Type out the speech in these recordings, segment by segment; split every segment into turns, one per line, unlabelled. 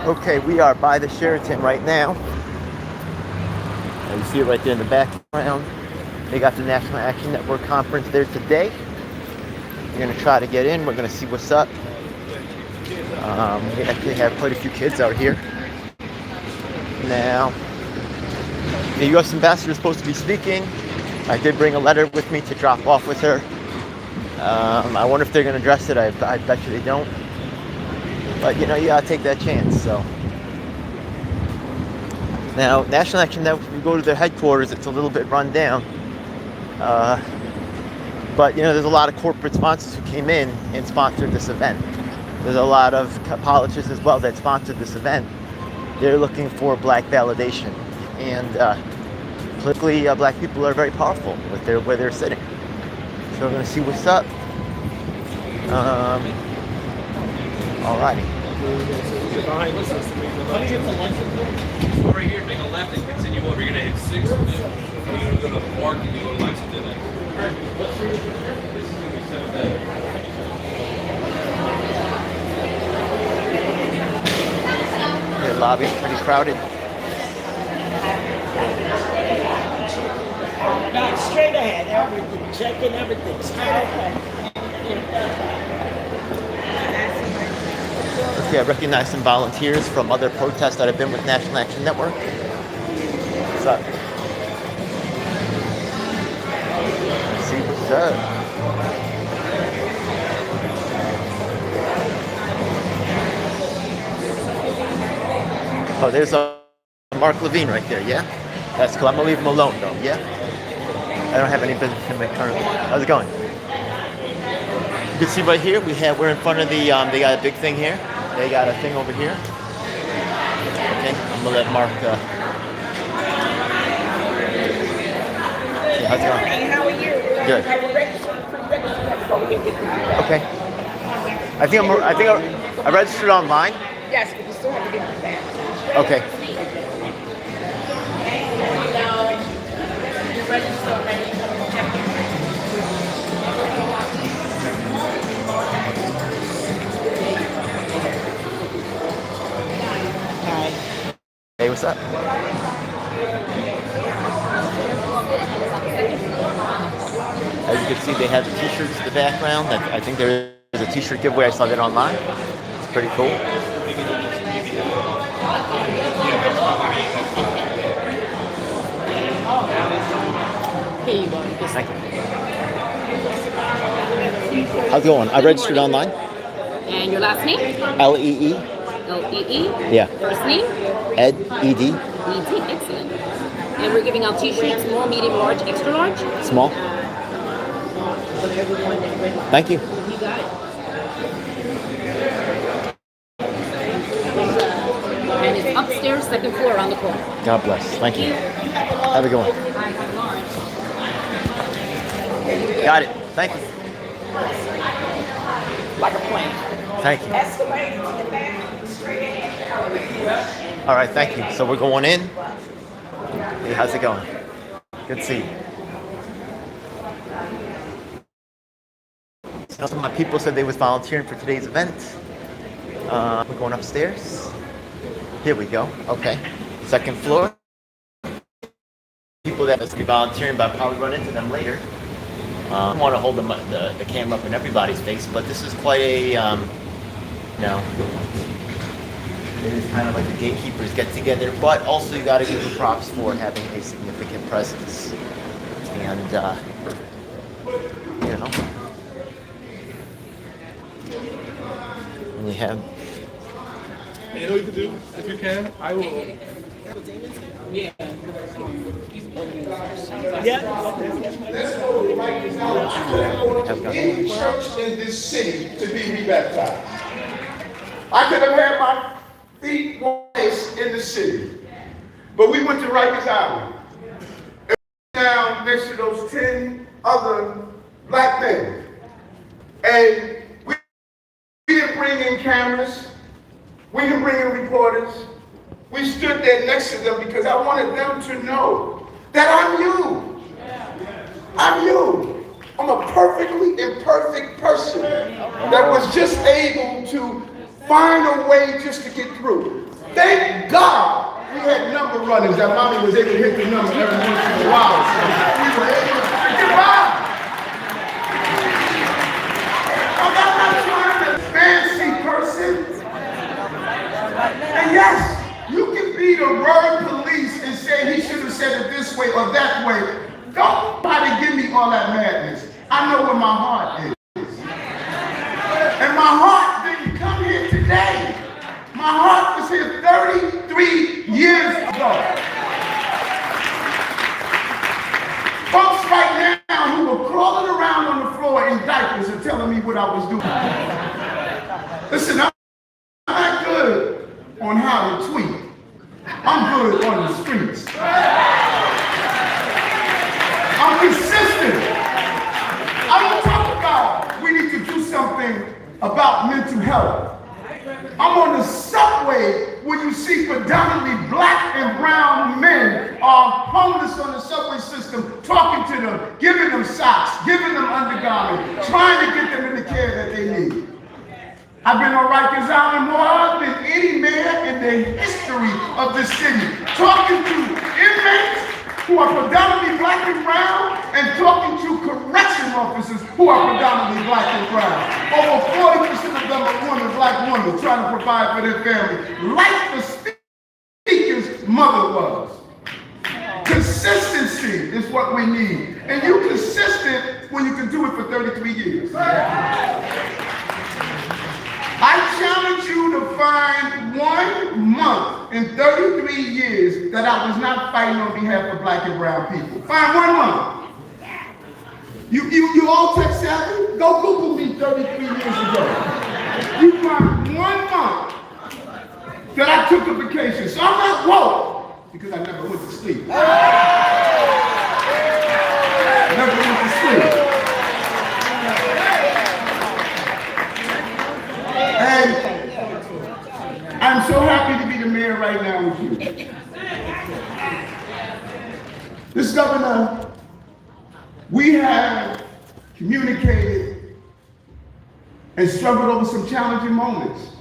Okay, we are by the Sheraton right now. And you see it right there in the background. They got the National Action Network conference there today. We're going to try to get in. We're going to see what's up. They actually have quite a few kids out here. Now, the U.S. ambassador is supposed to be speaking. I did bring a letter with me to drop off with her. I wonder if they're going to address it. I bet you they don't. But, you know, you got to take that chance. So now, National Action Network, if you go to their headquarters, it's a little bit run down. But, you know, there's a lot of corporate sponsors who came in and sponsored this event. There's a lot of politicians as well that sponsored this event. They're looking for black validation. And politically, black people are very powerful with where they're sitting. So we're going to see what's up. Alrighty.
Right here, make a left and continue over. You're going to hit 6. You're going to go to the park and you go to Lexington.
The lobby's pretty crowded.
Back straight ahead, everything, checking everything, straight ahead.
Okay, I recognize some volunteers from other protests that have been with National Action Network. What's up? Let's see what's up. Oh, there's Mark Levine right there, yeah? That's cool. I'm gonna leave him alone though, yeah? I don't have any business in my currently. How's it going? You can see right here, we're in front of the, they got a big thing here. They got a thing over here. Okay, I'm gonna let Mark, yeah, how's it going?
Hey, how are you?
Good. Okay. I think I registered online.
Yes, but you still have to get the badge.
Okay. Hey, what's up? As you can see, they have the t-shirts in the background. I think there is a t-shirt giveaway. I saw that online. It's pretty cool.
Here you go.
Thank you. How's it going? I registered online.
And your last name?
L-E-E.
L-E-E?
Yeah.
First name?
Ed, E-D.
E-D. Excellent. And we're giving out t-shirts, small, medium, large, extra large?
Small. Thank you.
You got it. And it's upstairs, second floor, around the corner.
God bless. Thank you. Have a good one. Got it. Thank you.
Like a plane.
Thank you.
Escalator to the back, straight ahead.
All right, thank you. So we're going in. Hey, how's it going? Good to see you. So some of my people said they was volunteering for today's event. We're going upstairs. Here we go. Okay. Second floor. People that must be volunteering, but I'll probably run into them later. I don't want to hold the camera up in everybody's face, but this is quite a, you know, it is kind of like the gatekeepers get together, but also you got to give them props for having a significant presence. And, you know, when you have...
You know what you can do? If you can, I will.
Yeah.
Church in this city to be rebaptized. I could have had my feet washed in the city, but we went to Rikers Island. And down next to those 10 other black men. And we didn't bring in cameras. We didn't bring in reporters. We stood there next to them because I wanted them to know that I'm you. I'm you. I'm a perfectly imperfect person that was just able to find a way just to get through. Thank God we had number runners that mommy was able to hit the number every once in a while. So we were able to get by. I'm not trying to be a fancy person. And yes, you can be the word police and say he should have said it this way or that way. Don't try to give me all that madness. I know where my heart is. And my heart didn't come here today. My heart was here 33 years ago. Folks right now who were crawling around on the floor in diapers and telling me what I was doing. Listen, I'm not good on how to tweet. I'm good on the streets. I'm consistent. I don't talk about we need to do something about mental health. I'm on the subway when you see predominantly black and brown men are homeless on the subway system, talking to them, giving them socks, giving them undergarments, trying to get them in the care that they need. I've been on Rikers Island more than any man in the history of this city, talking to inmates who are predominantly black and brown, and talking to correction officers who are predominantly black and brown. Over 40% of them are women, black women, trying to provide for their family, like the speaker's mother was. Consistency is what we need. And you're consistent when you can do it for 33 years. I challenge you to find 1 month in 33 years that I was not fighting on behalf of black and brown people. Find 1 month. You all tech savvy? Go Google me 33 years ago. You find 1 month that I took a vacation. So I'm not woke because I never went to sleep. Never went to sleep. And I'm so happy to be the mayor right now with you. This governor, we have communicated and struggled over some challenging moments.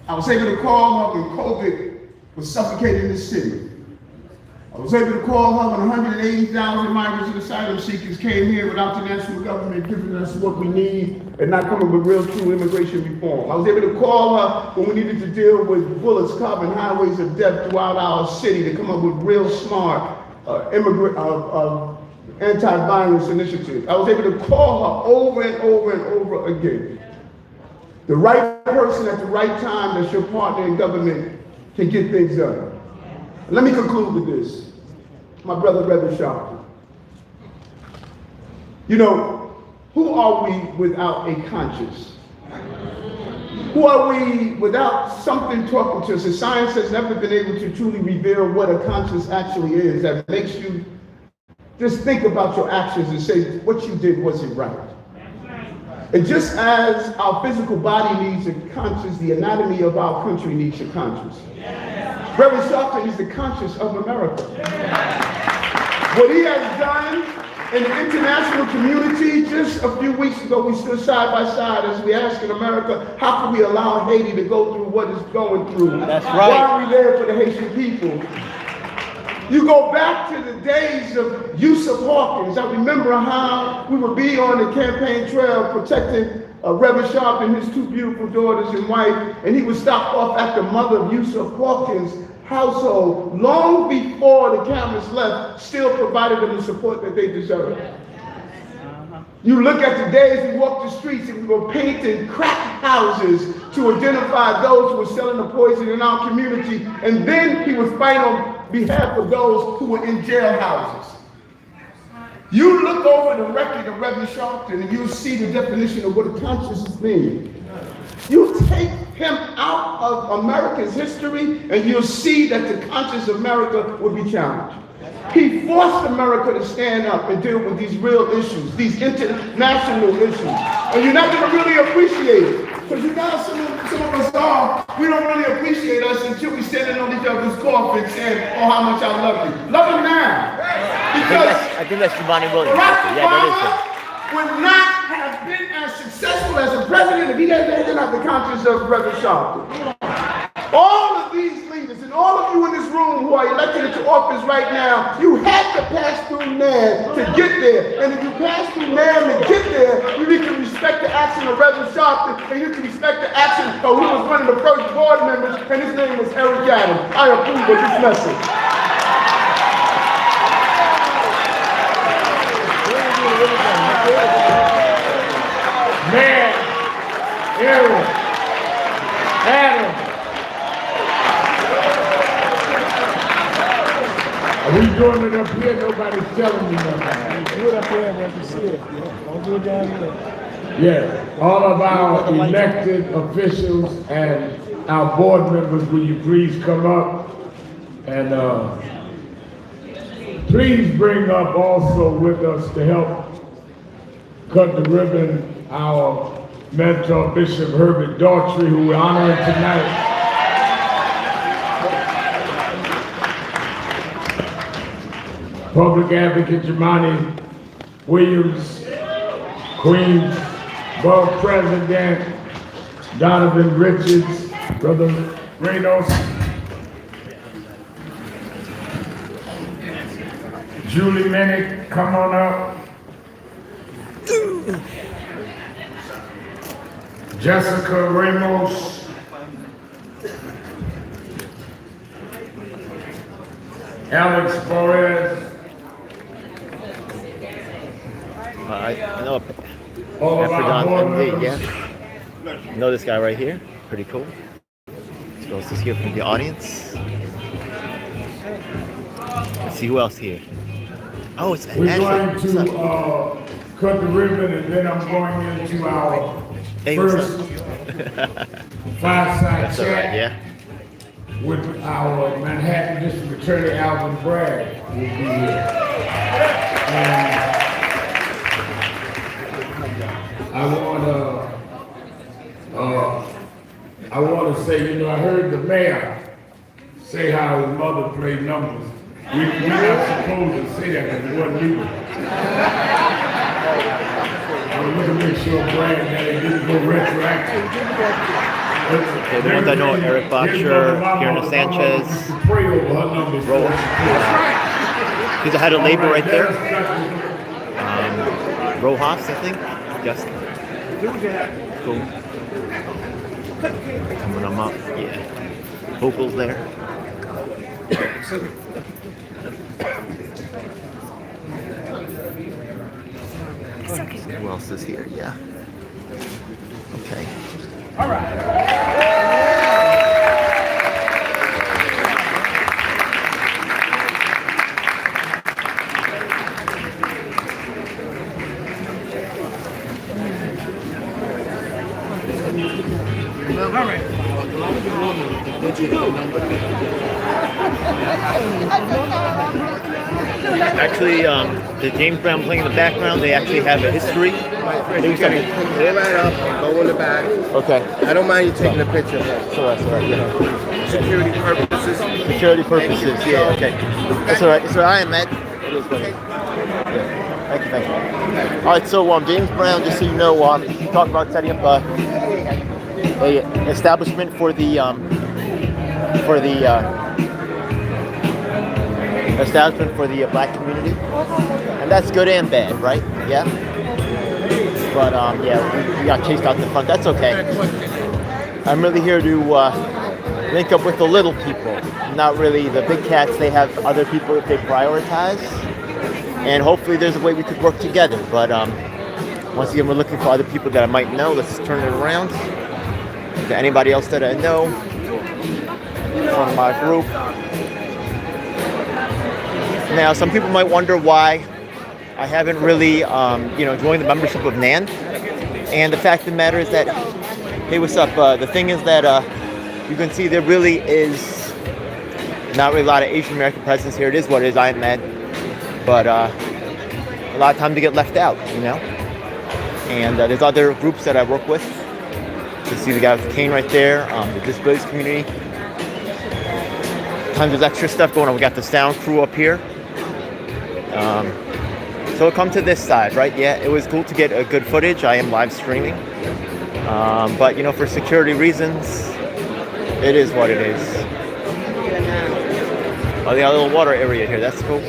I was able to call her when COVID was suffocating the city. I was able to call her when 180,000 migrants and asylum seekers came here without the national government giving us what we need and not coming with real true immigration reform. I was able to call her when we needed to deal with bullets carving highways of death throughout our city to come up with real smart anti-violence initiatives. I was able to call her over and over and over again. The right person at the right time that's your partner in government can get things done. Let me conclude with this. My brother, Reverend Sharpton. You know, who are we without a conscience? Who are we without something talking to us? And science has never been able to truly reveal what a conscience actually is that makes you just think about your actions and say, what you did wasn't right. And just as our physical body needs a conscience, the anatomy of our country needs a conscience. Reverend Sharpton is the conscience of America. What he has done in the international community, just a few weeks ago, we stood side by side as we asked in America, how can we allow Haiti to go through what it's going through?
That's right.
Why are we there for the Haitian people? You go back to the days of Yusuf Hawkins. I remember how we would be on the campaign trail protecting Reverend Sharp and his two beautiful daughters and wife, and he would stop off at the mother of Yusuf Hawkins' household long before the cameras left, still provided them the support that they deserved. You look at the days we walked the streets and we were painting crack houses to identify those who were selling the poison in our community, and then he would fight on behalf of those who were in jailhouses. You look over the record of Reverend Sharpton and you'll see the definition of what a conscience means. You take him out of America's history and you'll see that the conscience of America will be challenged. He forced America to stand up and deal with these real issues, these international issues. And you're not going to really appreciate it. Because you know, some of us are, we don't really appreciate us until we're standing on each other's coffin saying, oh, how much I love you. Love him now. Because
I think that's Giovanni Williams.
Barack
Yeah, that is
Obama would not have been as successful as a president if he didn't have the conscience of Reverend Sharpton. All of these leaders and all of you in this room who are elected into office right now, you had to pass through NAM to get there. And if you pass through NAM to get there, you need to respect the action of Reverend Sharpton, and you need to respect the action of who was one of the first board members, and his name was Eric Adams. I approve of this message. Man, Eric, Adam. Are we doing it up here? Nobody's telling me nothing.
Do it up there where you see it. Don't do it down here.
Yeah, all of our elected officials and our board members, will you please come up? And please bring up also with us to help cut the ribbon our mentor, Bishop Herbert Daughtry, who we're honoring tonight. Public Advocate Jamani Williams, Queens Borough President Donovan Richards, Brother Reynos, Julie Minnick, come on up. Jessica Ramos, Alex Flores,
I know
all of our board
MD,
members.
yeah. You know this guy right here? Pretty cool. So let's just hear from the audience. Let's see who else here. Oh, it's
We're
Ashley.
going to cut the ribbon, and then I'm going into our
Hey, what's
first
up?
fireside
That's all right,
chat
yeah.
with our Manhattan District Attorney Alvin Bragg will be here. And I want to say, you know, I heard the mayor say how his mother played numbers. We're not supposed to say that because it wasn't legal. We're going to make sure Bragg that it didn't go retroactive.
Okay, the ones I know are Eric Boxer, Kierna Sanchez, he's the head of labor right there. Rojas, I think. Yes. Cool. Coming them up. Yeah. Vocals there. Who else is here? Yeah. Okay.
All right.
Actually, the James Brown playing in the background, they actually have a history.
Stay right up, go in the back.
Okay.
I don't mind you taking a picture.
So that's all right, yeah.
Security purposes.
Security purposes, yeah, okay. That's all right. That's all right. I am Matt. It is good. Yeah. Thank you, thank you. All right, so James Brown, just so you know, he talked about setting up a establishment for the black community, and that's good and bad, right? Yeah. But yeah, we got chased out the front. That's okay. I'm really here to link up with the little people, not really the big cats. They have other people that they prioritize, and hopefully there's a way we could work together. But once again, we're looking for other people that I might know. Let's turn it around. Is there anybody else that I know from my group? Now, some people might wonder why I haven't really, joined the membership of NAN. And the fact of the matter is that, hey, what's up? The thing is that you can see there really is not really a lot of Asian American presence here. It is what it is. I am mad, but a lot of times they get left out, you know. And there's other groups that I work with. You see the guy with the cane right there, the disabilities community. Tons of extra stuff going on. We got the sound crew up here. So come to this side, right? Yeah, it was cool to get a good footage. I am live streaming. But, you know, for security reasons, it is what it is. Oh, they got a little water area here. That's cool.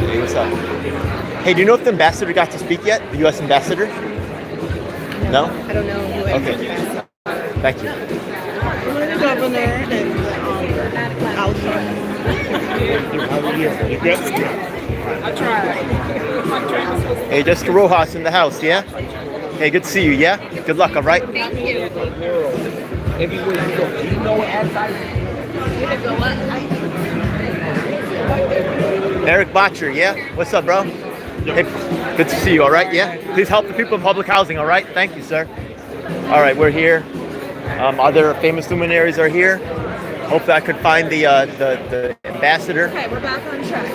Hey, what's up? Hey, do you know if the ambassador got to speak yet? The U.S. ambassador? No?
I don't know who
Okay. Thank you.
The governor and I tried.
Hey, Jessica Rojas in the house, yeah? Hey, good to see you, yeah? Good luck, all right?
Thank you.
Everywhere you go. Do you know what advertising?
Eric Botcher, yeah? What's up, bro? Hey, good to see you, all right, yeah? Please help the people in public housing, all right? Thank you, sir. All right, we're here. Other famous luminaries are here. Hopefully I could find the ambassador
Okay, we're back on track.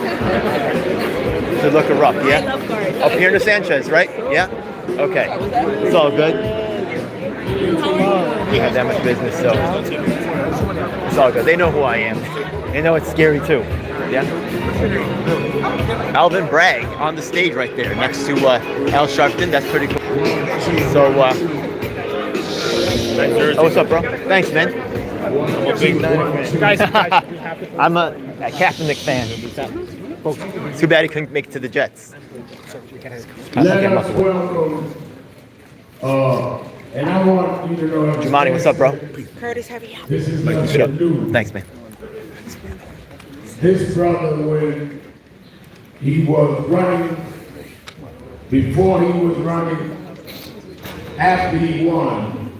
to look her up,
I
yeah?
love Garth.
Up here in the Sanchez, right? Yeah? Okay. It's all good. We have that much business, so it's all good. They know who I am. They know it's scary too. Yeah. Alvin Bragg on the stage right there, next to Al Sharpton. That's pretty cool. So, oh, what's up, bro? Thanks, man. I'm a Kaepernick fan. Too bad he couldn't make it to the Jets.
Let us welcome, and I want you to know.
Jumani, what's up, bro?
Curtis, heavy out.
This is nothing new.
Thanks, man.
This brother, when he was running, before he was running, after he won,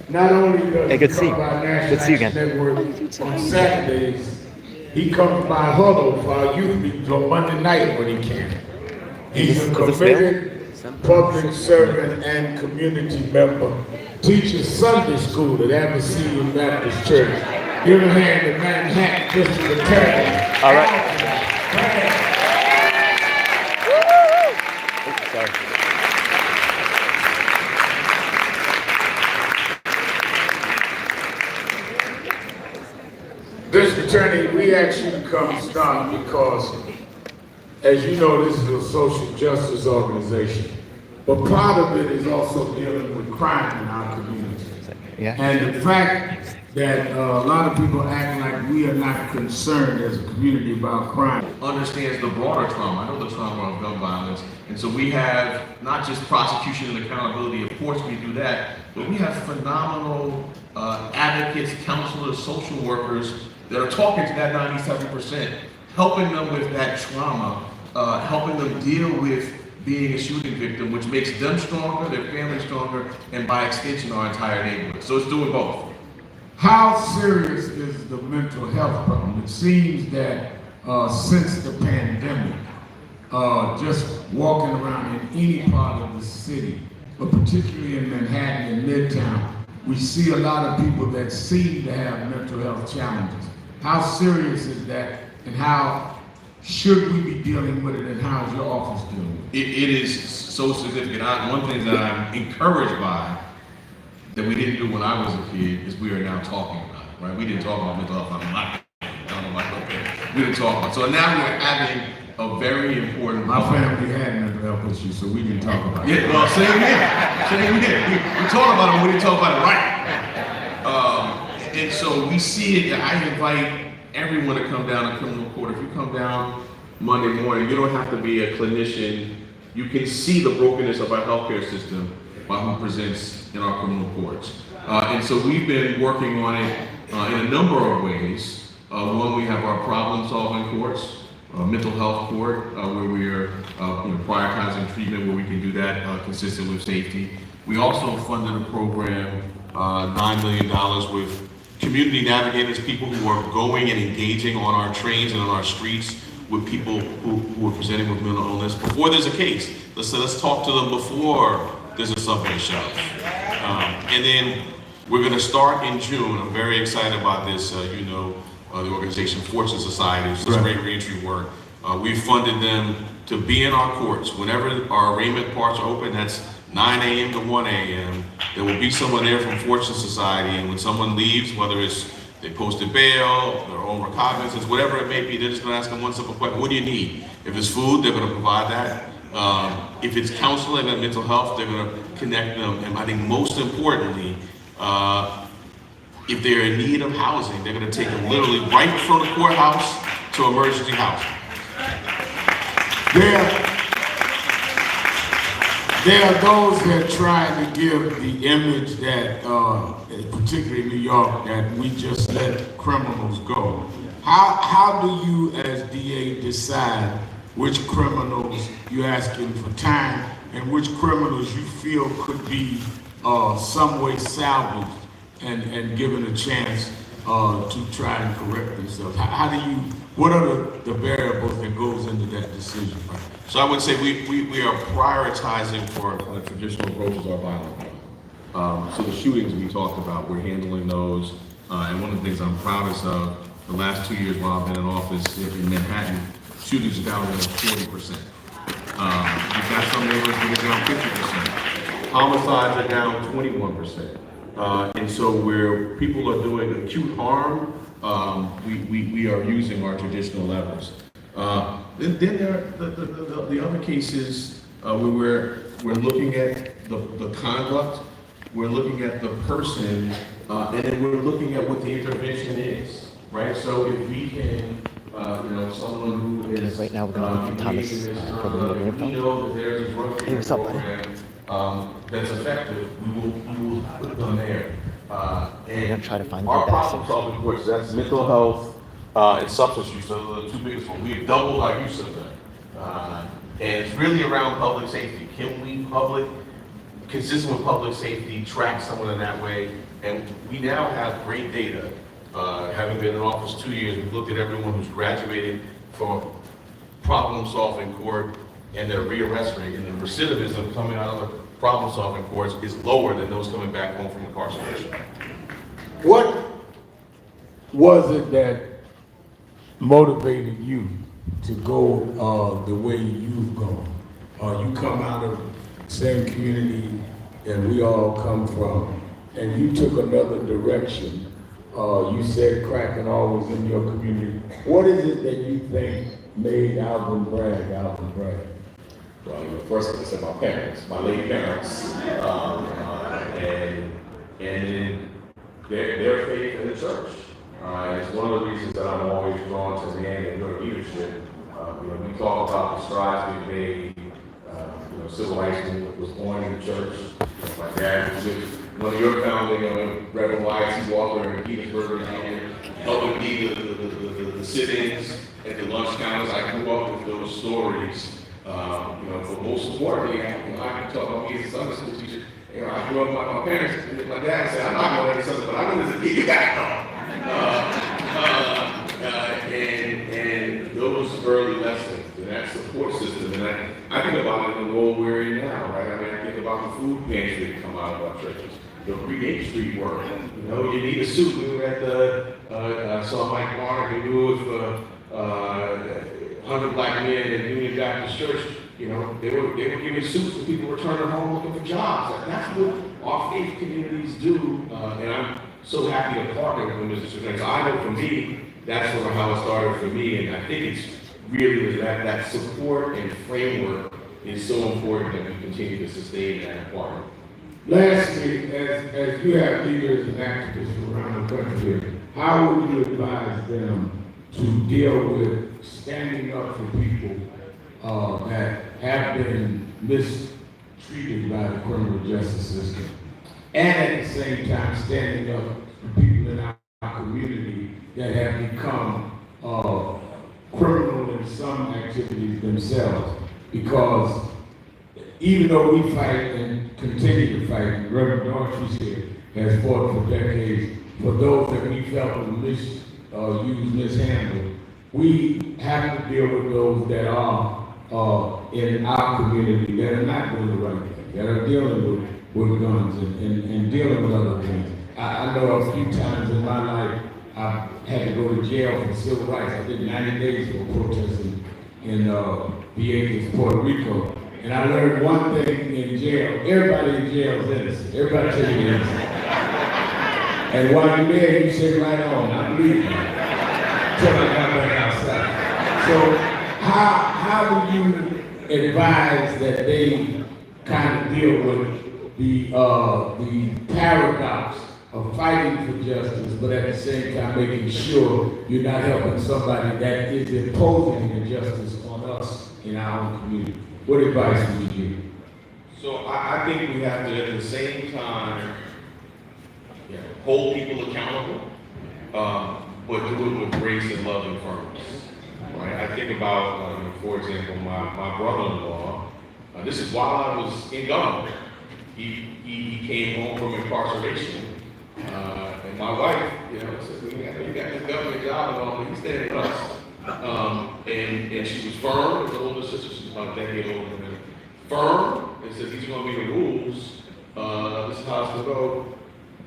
not only does
Hey, good to see you.
come by
Good to see you
National
again.
Network on Saturdays, he comes by Huddle for our youth meetings on Monday night when he can. He's a
Is this
committed public servant and community member. Teaches Sunday school at Abyssinian Baptist Church. Give a hand to Manhattan District Attorney.
All right. Oops, sorry.
District Attorney, we asked you to come start because, as you know, this is a social justice organization. But part of it is also dealing with crime in our community.
Yeah.
And the fact that a lot of people act like we are not concerned as a community about crime.
Understands the broader trauma. I know the trauma of gun violence. And so we have not just prosecution and accountability, of course we do that, but we have phenomenal advocates, counselors, social workers that are talking to that 97%, helping them with that trauma, helping them deal with being a shooting victim, which makes them stronger, their family stronger, and by extension our entire neighborhood. So it's doing both.
How serious is the mental health problem? It seems that since the pandemic, just walking around in any part of the city, but particularly in Manhattan and Midtown, we see a lot of people that seem to have mental health challenges. How serious is that, and how should we be dealing with it, and how is your office dealing with it?
It is so significant. One thing that I'm encouraged by that we didn't do when I was a kid is we are now talking about it, right? We didn't talk about mental health. I don't know, like, okay. We didn't talk about it. So now we're having a very important.
My family had mental health issues, so we didn't talk about it.
Yeah, well, same here. Same here. We talk about it, but we didn't talk about it right. And so we see it. I invite everyone to come down to criminal court. If you come down Monday morning, you don't have to be a clinician. You can see the brokenness of our healthcare system by who presents in our criminal courts. And so we've been working on it in a number of ways. One, we have our problem-solving courts, mental health court, where we are prioritizing treatment, where we can do that consistent with safety. We also funded a program, $9 million with community navigators, people who are going and engaging on our trains and on our streets with people who are presenting with mental illness before there's a case. Let's talk to them before there's a subway shelf. And then we're going to start in June. I'm very excited about this. The organization Fortune Society, which does great reentry work. We've funded them to be in our courts. Whenever our arraignment parts are open, that's 9 a.m. to 1 a.m. There will be someone there from Fortune Society, and when someone leaves, whether it's They posted bail, their own recognizance, whatever it may be. They're just going to ask them one simple question: what do you need? If it's food, they're going to provide that. If it's counseling and mental health, they're going to connect them. And I think most importantly, if they're in need of housing, they're going to take them literally right from the courthouse to emergency housing.
There are those that try to give the image that, particularly in New York, that we just let criminals go. How do you, as DA, decide which criminals you're asking for time and which criminals you feel could be some way salvaged and given a chance to try and correct themselves? What are the variables that goes into that decision?
So I would say we are prioritizing for traditional approaches are violent. So the shootings we talked about, we're handling those. And one of the things I'm proudest of, the last 2 years while I've been in office in Manhattan, shootings are down almost 40%. We've got some neighborhoods that are down 50%. Homicides are down 21%. And so where people are doing acute harm, we are using our traditional levers. Then there are the other cases where we're looking at the conduct, we're looking at the person, and then we're looking at what the intervention is, right? So if we can, someone who is
Right now we're going to Thomas for the little info.
we know that there's a drug
Hey, what's up, buddy?
program that's effective, we will put them there.
We're gonna try to find
our
the
problem
best.
solving courses, that's mental health and substance use, those are the two biggest ones. We've doubled our use of them. And it's really around public safety. Can we consistent with public safety, track someone in that way? And we now have great data. Having been in office 2 years, we've looked at everyone who's graduated for problem-solving court and their rearrest rate, and the recidivism coming out of the problem-solving courts is lower than those coming back home from incarceration.
What was it that motivated you to go the way you've gone? You come out of the same community that we all come from, and you took another direction. You said cracking always in your community. What is it that you think made Alvin Bragg?
Well, first I said my parents, my late parents, and their faith in the church. It's one of the reasons that I'm always drawn to the end of your leadership. We talk about the strides we've made. Civil rights movement was born in the church. My dad was with one of your founding, Reverend Y.C. Walker in Petersburg, helping lead the sit-ins at the lunch counters. I grew up with those stories. But most importantly, I can talk about me as a Sunday school teacher. I grew up with my parents, and my dad said, I'm not going to something, but I know there's a kid you got and those early lessons and that support system, and I think about it in the role we're in now, right? I think about the food pantry that come out of our churches, the Create Street work. You need a suit. We were at I saw Mike Warner, who knew it for 100 Black Men at Union Baptist Church. They were giving suits to people returning home looking for jobs. That's what our faith communities do, and I'm so happy to partner with Mr. Strange. I know for me, that's sort of how it started for me, and I think it's really that support and framework is so important that we continue to sustain that and partner.
Lastly, as you have leaders and activists around the country, how would you advise them to deal with standing up for people that have been mistreated by the criminal justice system, and at the same time standing up for people in our community that have become criminal in some activities themselves? Because even though we fight and continue to fight, Reverend Darcy's here has fought for decades for those that we felt were misused, mishandled. We have to deal with those that are in our community that are not doing the right thing, that are dealing with guns and dealing with other things. I know a few times in my life I had to go to jail for civil rights. I did 90 days for protesting in Vieques, Puerto Rico. And I learned one thing in jail: everybody in jail is innocent. Everybody tell you innocent. And while you're there, you say, right on, I'm leaving. Till I got back outside. So how do you advise that they kind of deal with the paradox of fighting for justice, but at the same time making sure you're not helping somebody that is imposing injustice on us in our own community? What advice would you give?
So I think we have to, at the same time, hold people accountable, but do it with grace and love and firmness. Right? I think about, for example, my brother-in-law. This is while I was in government. He came home from incarceration, and my wife, said, "You got this government job and all, but he's staying with us." And she was firm. As the older sister, she's about a decade older than me. Firm, and said, "These are going to be the rules. This is how it's going to go.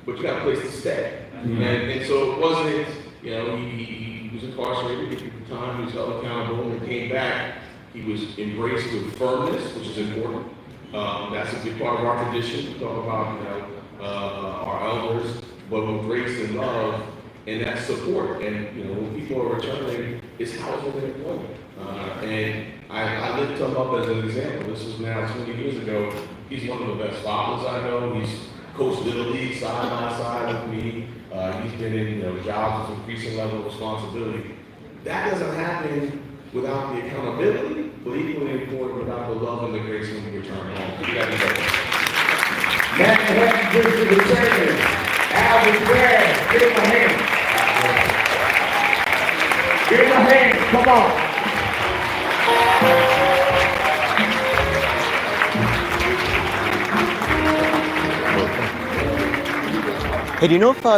But you got a place to stay." And so it wasn't, he was incarcerated at the time, he was held accountable, and came back. He was embraced with firmness, which is important. That's a big part of our tradition. We talk about, our elders, but with grace and love, and that support. And, when people are returning, it's housing and employment. And I lift him up as an example. This was now 20 years ago. He's one of the best fathers I know. He's coached Little League side by side with me. He's been in jobs with increasing level of responsibility. That doesn't happen without the accountability, but equally important without the love and the grace when we return home. You got to go.
Manhattan District Attorney, Alvin Bragg, give him a hand. Give him a hand, come on.
Hey, do you know if the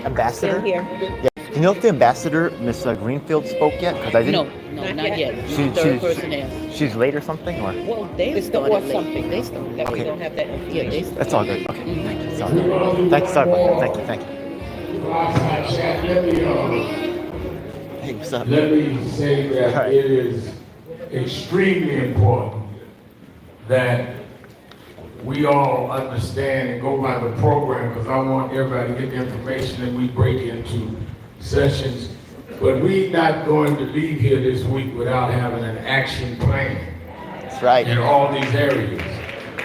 ambassador?
Still here.
Yeah. Do you know if the ambassador, Miss Greenfield, spoke yet? Because I didn't.
No, not yet. Third person asked.
She's late or something, or?
Well, they started late. Something. They started. That we don't have that information. Yeah, they started.
That's all good. Okay. It's all good. Thank you, sorry about that. Thank you. Hey, what's up?
Let me say that
Right.
it is extremely important that we all understand and go by the program, because I want everybody to get the information and we break into sessions. But we're not going to leave here this week without having an action plan.
That's right.
In all these areas.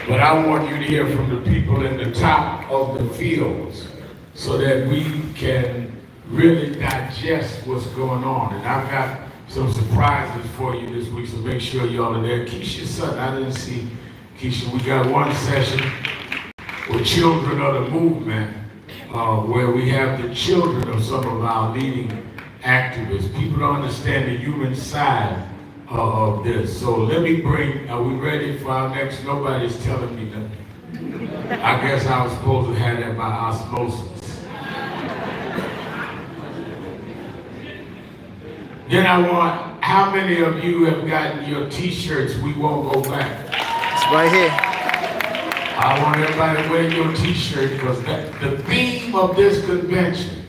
But I want you to hear from the people in the top of the fields so that we can really digest what's going on. And I've got some surprises for you this week, so make sure y'all are there. Keisha's son, I didn't see Keisha. We got one session with children of the movement where we have the children of some of our leading activists. People don't understand the human side of this. So let me bring, are we ready for our next? Nobody's telling me nothing. I guess I was supposed to have that by osmosis. Then I want, how many of you have gotten your t-shirts, "We Won't Go Back"?
It's right here.
I want everybody to wear your t-shirt, because the theme of this convention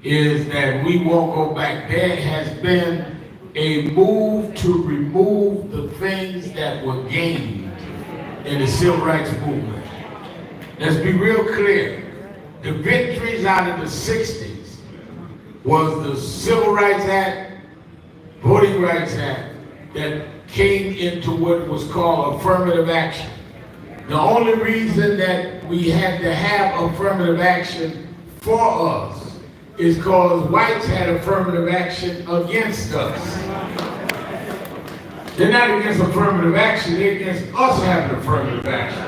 is that we won't go back. There has been a move to remove the things that were gained in the civil rights movement. Let's be real clear. The victories out of the 60s was the Civil Rights Act, Voting Rights Act, that came into what was called affirmative action. The only reason that we had to have affirmative action for us is because whites had affirmative action against us. They're not against affirmative action, they're against us having affirmative action.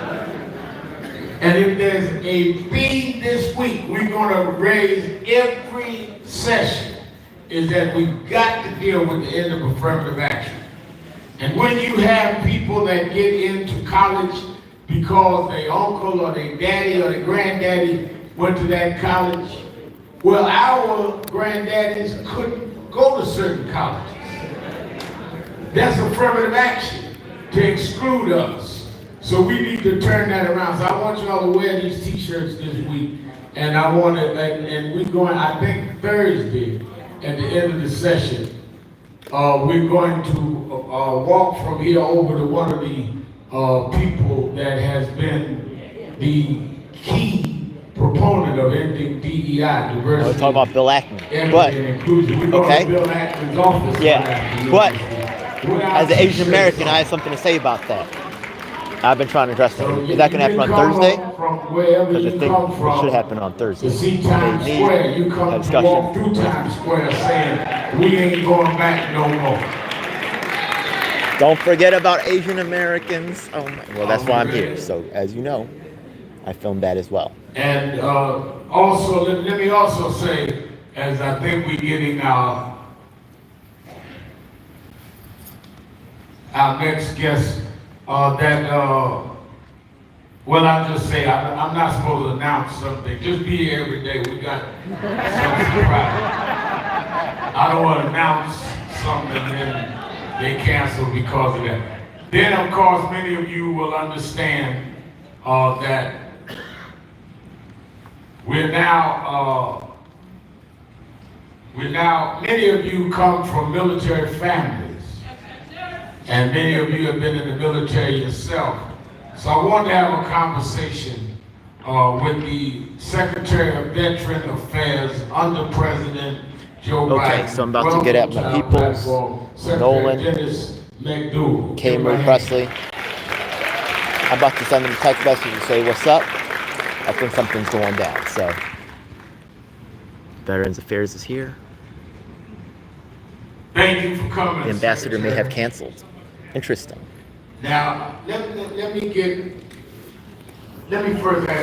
And if there's a theme this week we're going to raise every session, is that we've got to deal with the end of affirmative action. And when you have people that get into college because their uncle or their daddy or their granddaddy went to that college, well, our granddaddies couldn't go to certain colleges. That's affirmative action to exclude us. So we need to turn that around. So I want you all to wear these t-shirts this week. And I want to, and we're going, I think Thursday, at the end of the session, we're going to walk from here over to one of the people that has been the key proponent of ending DEI, diversity.
We're talking about Bill Ackman.
equity,
But,
and inclusion. We go
okay.
to Bill Ackman's office.
Yeah, but as an Asian American, I have something to say about that. I've been trying to address that. Is that going to happen on Thursday? Because I think it should happen on Thursday.
To see Times
They
Square,
need
you
a
come to
discussion.
walk through Times Square saying, we ain't going back no more.
Don't forget about Asian Americans. Oh my, well, that's why I'm here. So, as you know, I filmed that as well.
And also, let me also say, as I think we're getting our next guest, well, I'll just say, I'm not supposed to announce something. Just be here every day. We got something surprise. I don't want to announce something and then they cancel because of that. Then, of course, many of you will understand that many of you come from military families. And many of you have been in the military yourself. So I wanted to have a conversation with the Secretary of Veteran Affairs under President Joe Biden.
Okay, so I'm about to get at my peoples. Nolan, Cameron Presley. I'm about to send them a text message and say, what's up? I think something's going down. So, Veterans Affairs is here.
Thank you for coming.
The ambassador may have canceled. Interesting.
Now, let me first ask